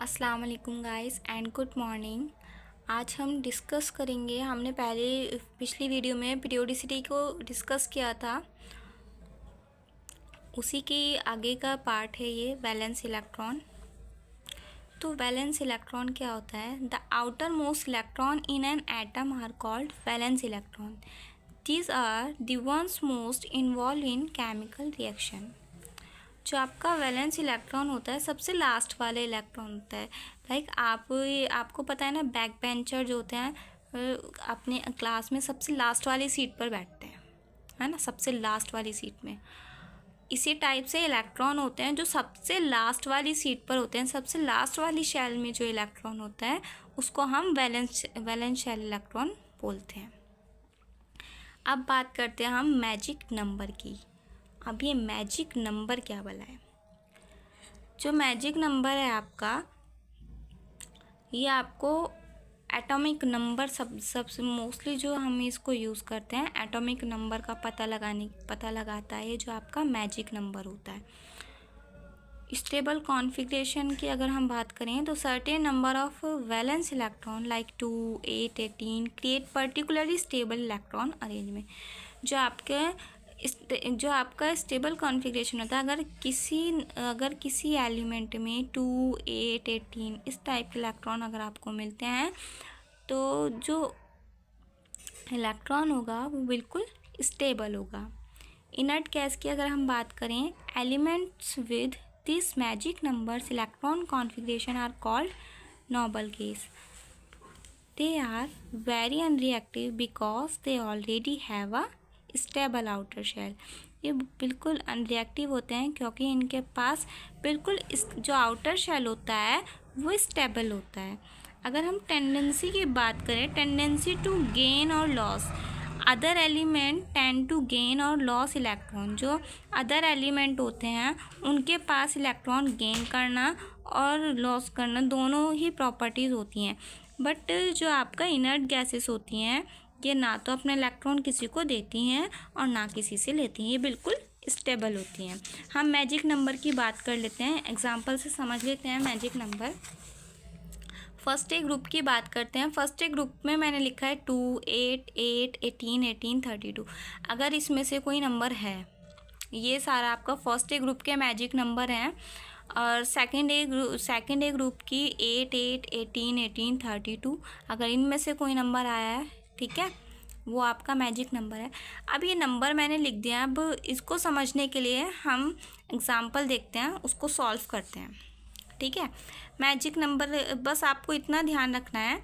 अस्सलाम वालेकुम guys and good morning. आज हम डिस्कस करेंगे, हमने पिछली वीडियो में पीरियोडिसिटी को डिस्कस किया था, उसी की आगे का पार्ट है ये वैलेंस इलेक्ट्रॉन। तो वैलेंस इलेक्ट्रॉन क्या होता है? The outermost electron in an atom are called valence electron. These are the ones most involve in chemical reaction. जो आपका वैलेंस इलेक्ट्रॉन होता है सबसे लास्ट वाले इलेक्ट्रॉन होता है। आपको पता है ना, बैक बेंचर जो होते हैं अपने क्लास में सबसे लास्ट वाली सीट पर बैठते हैं, है ना, सबसे लास्ट वाली सीट में। इसी टाइप से इलेक्ट्रॉन होते हैं जो सबसे लास्ट वाली सीट पर होते हैं। सबसे लास्ट वाली शेल में जो इलेक्ट्रॉन होता है उसको हम वैलेंस शेल इलेक्ट्रॉन बोलते हैं। अब बात करते हैं हम मैजिक नंबर की। अब ये मैजिक नंबर क्या भला है? जो मैजिक नंबर है आपका, ये आपको एटॉमिक नंबर सबसे मोस्टली जो हम इसको यूज़ करते हैं, एटॉमिक नंबर का पता लगाता है। ये जो आपका मैजिक नंबर होता है। स्टेबल कॉन्फ़िगरेशन की अगर हम बात करें तो certain number of valence electron like 2, 8, 18 create particularly stable electron arrangement. जो आपका स्टेबल कॉन्फ़िगरेशन होता है, अगर किसी एलिमेंट में 2, 8, 18 इस टाइप के इलेक्ट्रॉन अगर आपको मिलते हैं तो जो इलेक्ट्रॉन होगा वो बिल्कुल स्टेबल होगा। इनर्ट गैस की अगर हम बात करें, elements with this magic numbers electron configuration are called noble gas. They are very unreactive because they already have a stable outer shell. ये बिल्कुल अनरिएक्टिव होते हैं क्योंकि इनके पास बिल्कुल जो आउटर शेल होता है वो स्टेबल होता है। अगर हम टेंडेंसी की बात करें, टेंडेंसी टू गेन और loss, other element tend to gain और लॉस इलेक्ट्रॉन। जो अदर एलिमेंट होते हैं उनके पास इलेक्ट्रॉन गेन करना और लॉस करना दोनों ही प्रॉपर्टीज़ होती हैं। बट जो आपका इनर्ट गैसेस होती हैं ये ना तो अपने इलेक्ट्रॉन किसी को देती हैं और ना किसी से लेती हैं, ये बिल्कुल स्टेबल होती हैं। हम मैजिक नंबर की बात कर लेते हैं, एग्जांपल से समझ लेते हैं magic number. First A group की बात करते हैं। फर्स्ट ए ग्रुप में मैंने लिखा है 2, 8, 8, 18, 18, 32। अगर इसमें से कोई नंबर है, ये सारा आपका फर्स्ट ए ग्रुप के मैजिक नंबर हैं। और सेकंड ए ग्रुप की 8, 8, 18, 18, 32, अगर इनमें से कोई नंबर आया है, ठीक है, वो आपका मैजिक नंबर है। अब ये नंबर मैंने लिख दिया। अब इसको समझने के लिए हम एग्जाम्पल देखते हैं, उसको सॉल्व करते हैं, ठीक है। मैजिक नंबर, बस आपको इतना ध्यान रखना है,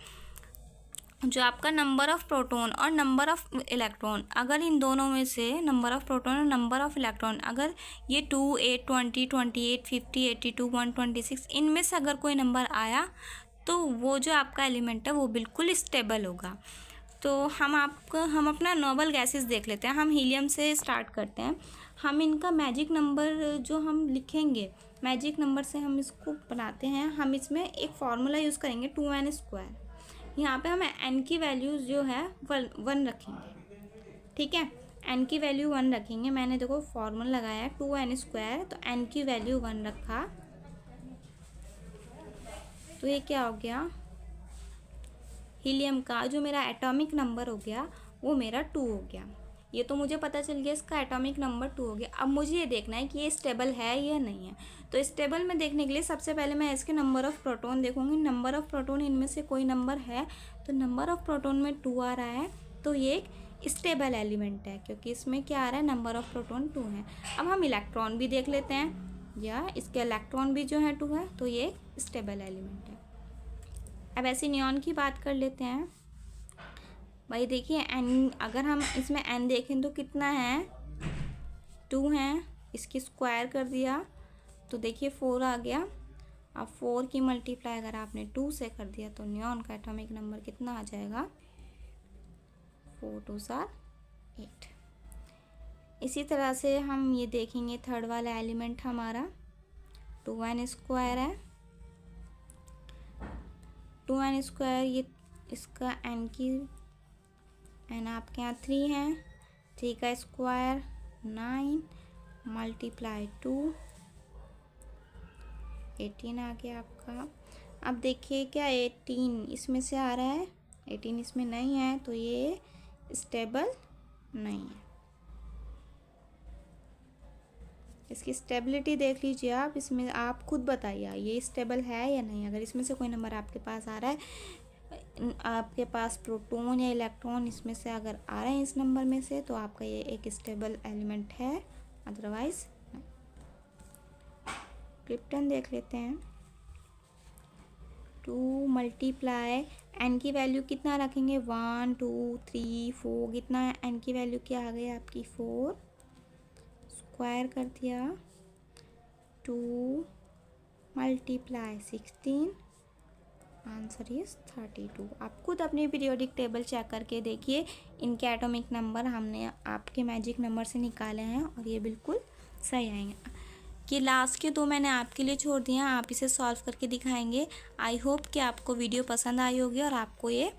जो आपका नंबर ऑफ़ प्रोटॉन और नंबर ऑफ़ इलेक्ट्रॉन, अगर इन दोनों में से नंबर ऑफ़ प्रोटॉन और नंबर ऑफ़ इलेक्ट्रॉन, अगर ये 2, 8, 20, 28, 50, 82, 126 इनमें से अगर कोई नंबर आया तो वो जो आपका एलिमेंट है वो बिल्कुल स्टेबल होगा। तो हम अपना नोबल गैसेस देख लेते हैं। हम हीलियम से स्टार्ट करते हैं। हम इनका मैजिक नंबर जो हम लिखेंगे, मैजिक नंबर से हम इसको बनाते हैं। हम इसमें एक फार्मूला यूज़ करेंगे 2n²। यहाँ पे हम n की वैल्यूज़ जो है 1 रखेंगे, ठीक है। n की वैल्यू 1 रखेंगे। मैंने देखो फार्मूला लगाया है 2n², तो n की वैल्यू 1 रखा, तो ये क्या हो गया, हीलियम का जो मेरा एटॉमिक नंबर हो गया वो मेरा 2 हो गया। ये तो मुझे पता चल गया इसका एटॉमिक नंबर 2 हो गया। अब मुझे ये देखना है कि ये स्टेबल है या नहीं है। तो स्टेबल में देखने के लिए सबसे पहले मैं इसके नंबर ऑफ़ प्रोटॉन देखूंगी। नंबर ऑफ़ प्रोटॉन इनमें से कोई नंबर है, तो नंबर ऑफ़ प्रोटॉन में 2 आ रहा है, तो ये एक स्टेबल एलिमेंट है क्योंकि इसमें क्या आ रहा है, नंबर ऑफ़ प्रोटॉन 2 है। अब हम इलेक्ट्रॉन भी देख लेते हैं, या इसके इलेक्ट्रॉन भी जो है 2 है, तो ये एक स्टेबल एलिमेंट है। अब ऐसे नियॉन की बात कर लेते हैं। भाई देखिए n, अगर हम इसमें n देखें तो कितना है, 2 है। इसकी स्क्वायर कर दिया तो देखिए 4 आ गया। अब 4 की मल्टीप्लाई अगर आपने 2 से कर दिया तो नियॉन का एटॉमिक नंबर कितना आ जाएगा, 4 2 7 8। इसी तरह से हम ये देखेंगे, थर्ड वाला एलिमेंट हमारा 2n² है। 2n², ये इसका n आपके यहाँ 3 है, 3 का स्क्वायर 9 मल्टीप्लाई 2 18 आ गया आपका। अब देखिए क्या 18 इसमें से आ रहा है, 18 इसमें नहीं है, तो ये स्टेबल नहीं है। इसकी स्टेबिलिटी देख लीजिए आप, इसमें आप खुद बताइए ये स्टेबल है या नहीं। अगर इसमें से कोई नंबर आपके पास आ रहा है, आपके पास प्रोटॉन या इलेक्ट्रॉन इसमें से अगर आ रहे हैं इस नंबर में से, तो आपका ये एक स्टेबल एलिमेंट है, अदरवाइज नहीं। क्रिप्टन देख लेते हैं। 2 मल्टीप्लाई एन की वैल्यू कितना रखेंगे, 1 2 3 4, कितना है एन की वैल्यू क्या आ गई आपकी 4, स्क्वायर कर दिया 2 मल्टीप्लाई 16, आंसर इज 32। आप खुद अपनी पीरियोडिक टेबल चेक करके देखिए, इनके एटॉमिक नंबर हमने आपके मैजिक नंबर से निकाले हैं और ये बिल्कुल सही आएंगे। ये लास्ट के 2 मैंने आपके लिए छोड़ दिए हैं, आप इसे सॉल्व करके दिखाएंगे। आई होप कि आपको वीडियो पसंद आई होगी और आपको ये